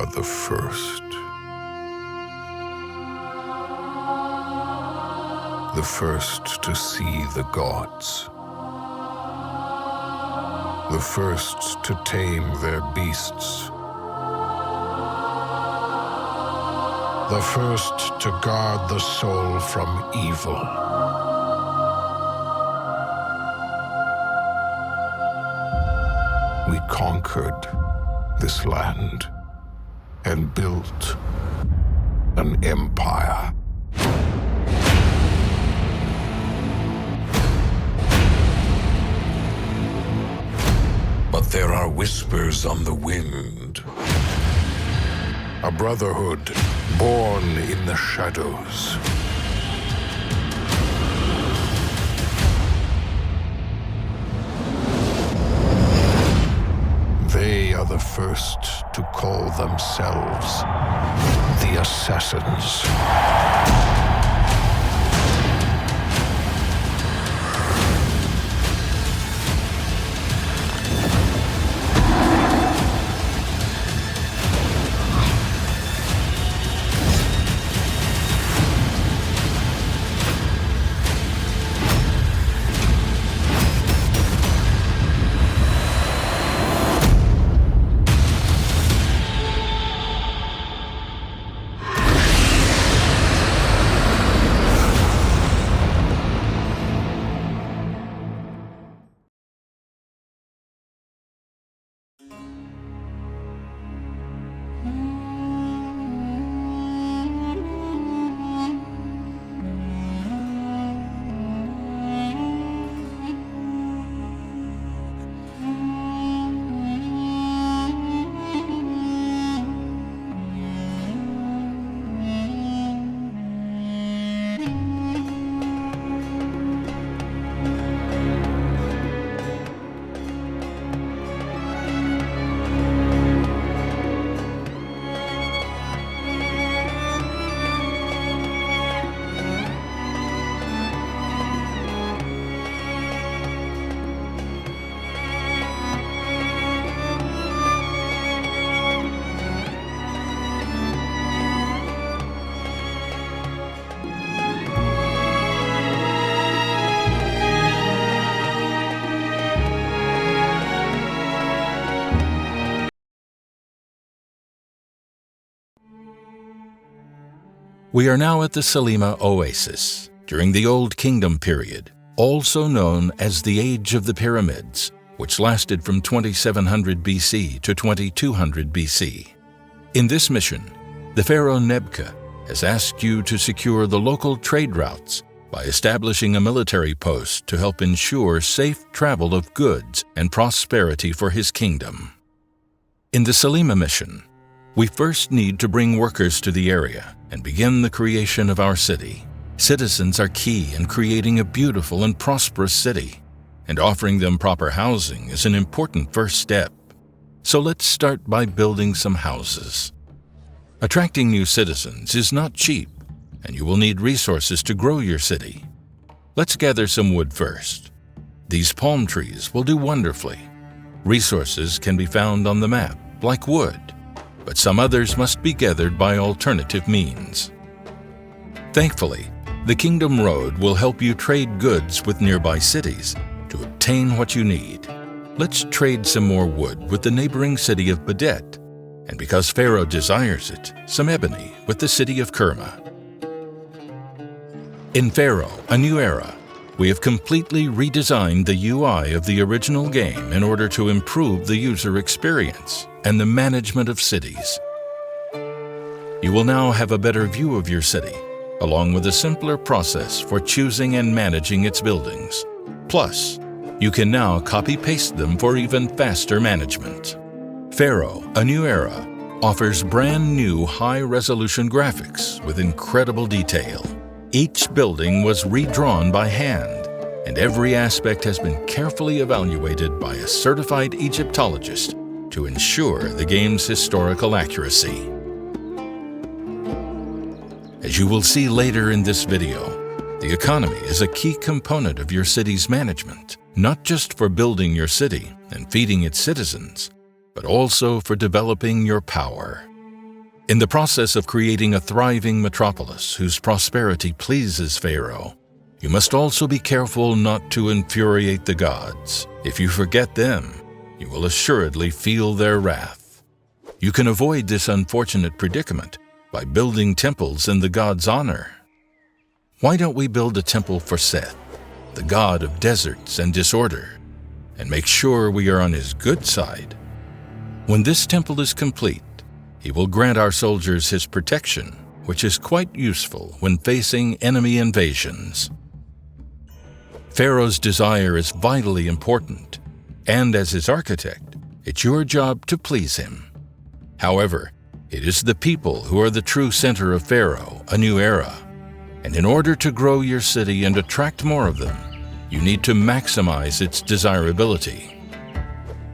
are the first. The first to see the gods. The first to tame their beasts. The first to guard the soul from evil. We conquered this land and built an empire. But there are whispers on the wind. A brotherhood born in the shadows. They are the first to call themselves the Assassins. We are now at the Selima Oasis, during the Old Kingdom period, also known as the Age of the Pyramids, which lasted from 2700 BC to 2200 BC. In this mission, the Pharaoh Nebka has asked you to secure the local trade routes by establishing a military post to help ensure safe travel of goods and prosperity for his kingdom. In the Selima mission, we first need to bring workers to the area and begin the creation of our city. Citizens are key in creating a beautiful and prosperous city, and offering them proper housing is an important first step. So let's start by building some houses. Attracting new citizens is not cheap, and you will need resources to grow your city. Let's gather some wood first. These palm trees will do wonderfully. Resources can be found on the map, like wood, but some others must be gathered by alternative means. Thankfully, the Kingdom Road will help you trade goods with nearby cities to obtain what you need. Let's trade some more wood with the neighboring city of Bedet, and because Pharaoh desires it, some ebony with the city of Kerma. In Pharaoh A New Era, we have completely redesigned the UI of the original game in order to improve the user experience and the management of cities. You will now have a better view of your city, along with a simpler process for choosing and managing its buildings. Plus, you can now copy-paste them for even faster management. Pharaoh A New Era offers brand new high-resolution graphics with incredible detail. Each building was redrawn by hand, and every aspect has been carefully evaluated by a certified Egyptologist to ensure the game's historical accuracy. As you will see later in this video, the economy is a key component of your city's management, not just for building your city and feeding its citizens, but also for developing your power. In the process of creating a thriving metropolis whose prosperity pleases Pharaoh, you must also be careful not to infuriate the gods. If you forget them, you will assuredly feel their wrath. You can avoid this unfortunate predicament by building temples in the god's honor. Why don't we build a temple for Seth, the god of deserts and disorder, and make sure we are on his good side? When this temple is complete, he will grant our soldiers his protection, which is quite useful when facing enemy invasions. Pharaoh's desire is vitally important, and as his architect, it's your job to please him. However, it is the people who are the true center of Pharaoh A New Era, and in order to grow your city and attract more of them, you need to maximize its desirability.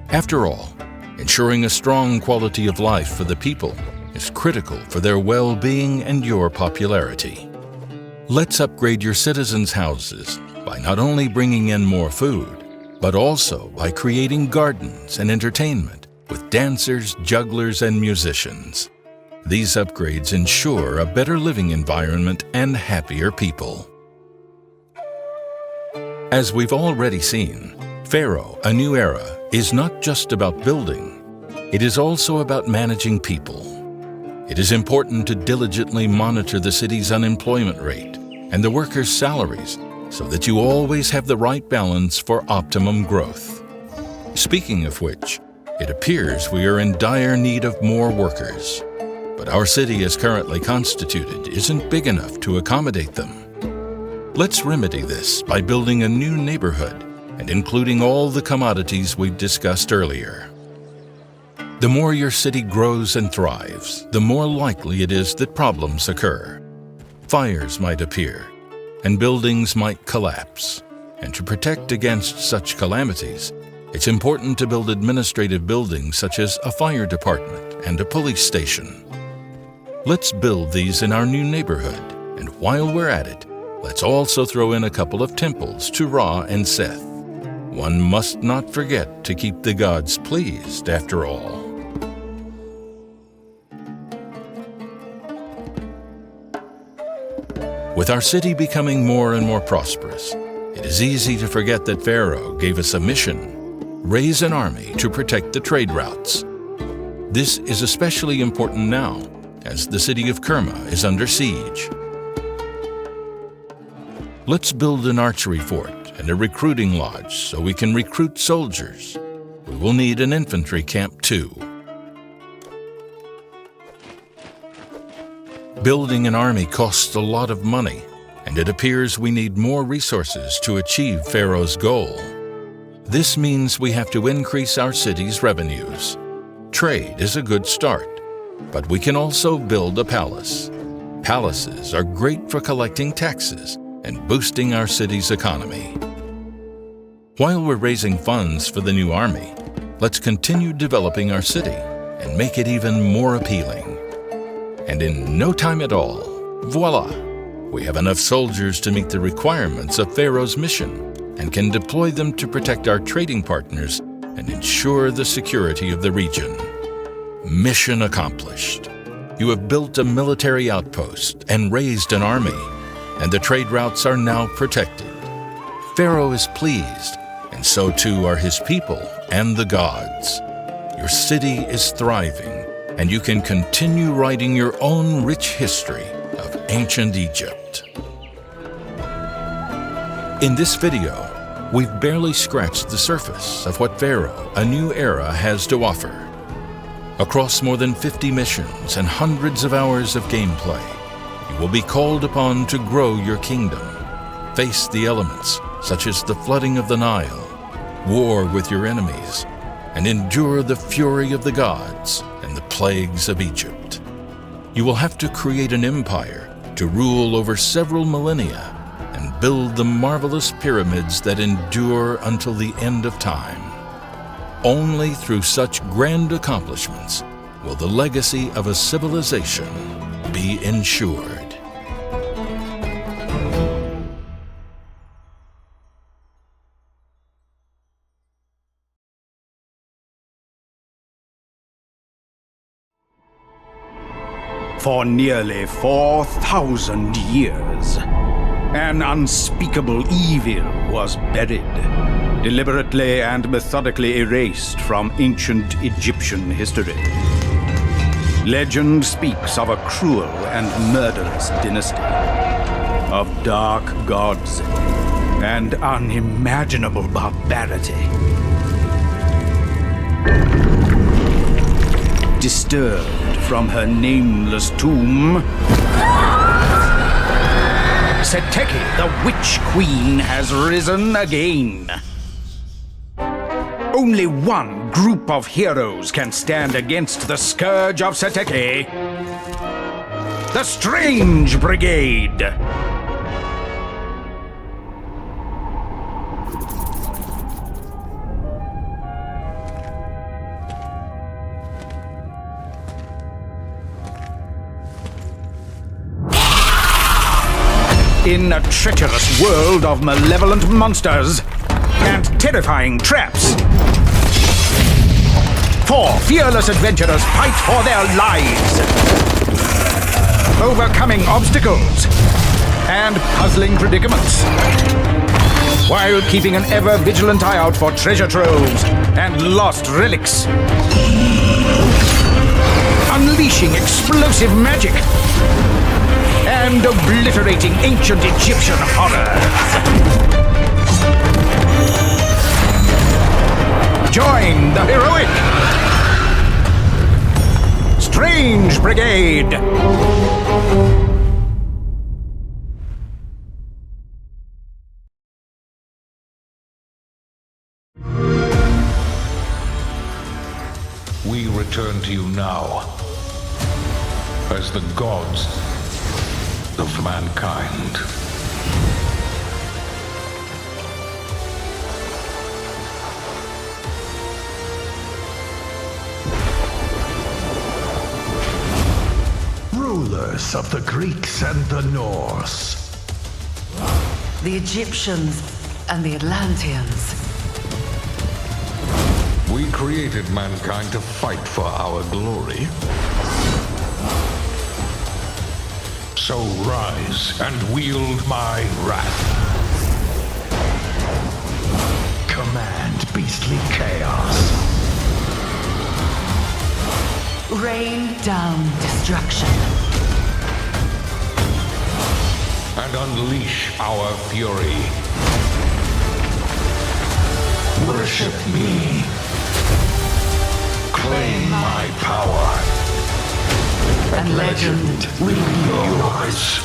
After all, ensuring a strong quality of life for the people is critical for their well-being and your popularity. Let's upgrade your citizens' houses by not only bringing in more food, but also by creating gardens and entertainment with dancers, jugglers, and musicians. These upgrades ensure a better living environment and happier people. As we've already seen, Pharaoh A New Era is not just about building, it is also about managing people. It is important to diligently monitor the city's unemployment rate and the workers' salaries so that you always have the right balance for optimum growth. Speaking of which, it appears we are in dire need of more workers, but our city as currently constituted isn't big enough to accommodate them. Let's remedy this by building a new neighborhood and including all the commodities we've discussed earlier. The more your city grows and thrives, the more likely it is that problems occur. Fires might appear, and buildings might collapse. And to protect against such calamities, it's important to build administrative buildings such as a fire department and a police station. Let's build these in our new neighborhood, and while we're at it, let's also throw in a couple of temples to Ra and Seth. One must not forget to keep the gods pleased, after all. With our city becoming more and more prosperous, it is easy to forget that Pharaoh gave us a mission: raise an army to protect the trade routes. This is especially important now, as the city of Kerma is under siege. Let's build an archery fort and a recruiting lodge so we can recruit soldiers. We will need an infantry camp too. Building an army costs a lot of money, and it appears we need more resources to achieve Pharaoh's goal. This means we have to increase our city's revenues. Trade is a good start, but we can also build a palace. Palaces are great for collecting taxes and boosting our city's economy. While we're raising funds for the new army, let's continue developing our city and make it even more appealing. And in no time at all, voila! We have enough soldiers to meet the requirements of Pharaoh's mission and can deploy them to protect our trading partners and ensure the security of the region. Mission accomplished. You have built a military outpost and raised an army, and the trade routes are now protected. Pharaoh is pleased, and so too are his people and the gods. Your city is thriving, and you can continue writing your own rich history of ancient Egypt. In this video, we've barely scratched the surface of what Pharaoh A New Era has to offer. Across more than 50 missions and hundreds of hours of gameplay, you will be called upon to grow your kingdom, face the elements such as the flooding of the Nile, war with your enemies, and endure the fury of the gods and the plagues of Egypt. You will have to create an empire to rule over several millennia and build the marvelous pyramids that endure until the end of time. Only through such grand accomplishments will the legacy of a civilization be ensured. For nearly 4,000 years, an unspeakable evil was buried, deliberately and methodically erased from ancient Egyptian history. Legend speaks of a cruel and murderous dynasty, of dark gods and unimaginable barbarity. Disturbed from her nameless tomb, Seteki, the Witch Queen, has risen again. Only one group of heroes can stand against the scourge of Seteki. The Strange Brigade! In a treacherous world of malevolent monsters and terrifying traps, 4 fearless adventurers fight for their lives, overcoming obstacles and puzzling predicaments, while keeping an ever-vigilant eye out for treasure troves and lost relics, unleashing explosive magic and obliterating ancient Egyptian horrors. Join the heroic Strange Brigade! We return to you now as the gods of mankind. Rulers of the Greeks and the Norse. The Egyptians and the Atlanteans. We created mankind to fight for our glory. So rise and wield my wrath. Command beastly chaos. Rain down destruction. And unleash our fury. Worship me. Claim my power. And legend will be yours.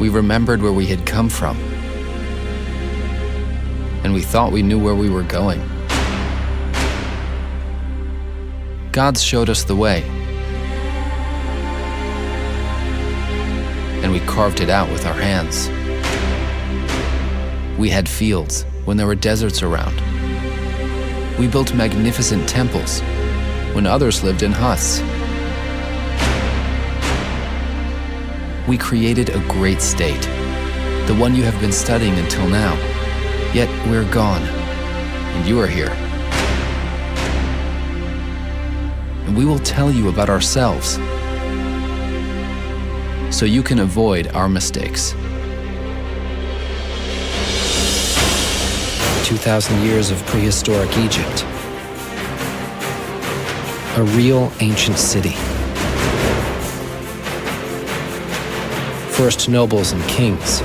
We remembered where we had come from, and we thought we knew where we were going. Gods showed us the way, and we carved it out with our hands. We had fields when there were deserts around. We built magnificent temples when others lived in huts. We created a great state, the one you have been studying until now. Yet we're gone, and you are here. And we will tell you about ourselves, so you can avoid our mistakes. 2,000 years of prehistoric Egypt. A real ancient city. First nobles and kings.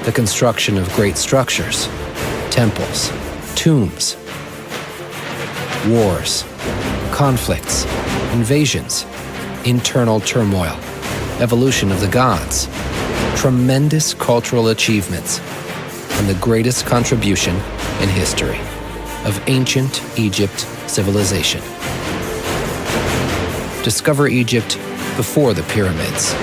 The construction of great structures, temples, tombs. Wars, conflicts, invasions, internal turmoil, evolution of the gods, tremendous cultural achievements, and the greatest contribution in history of ancient Egypt civilization. Discover Egypt before the pyramids.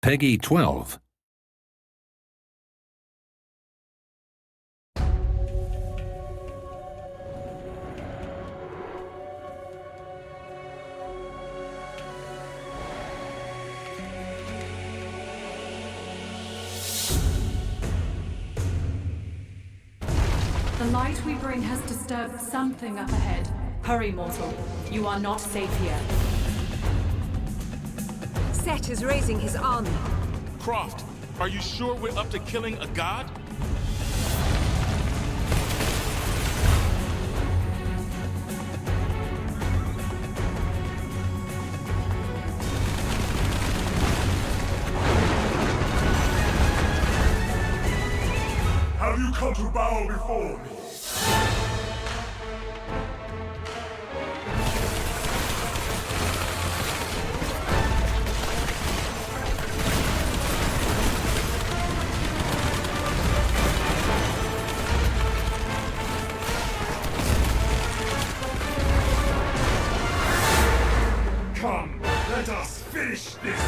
Peggy 12. The light we bring has disturbed something up ahead. Hurry, mortal. You are not safe here. Set is raising his army. Croft, are you sure we're up to killing a god? Have you come to bow before me? Come, let us finish this!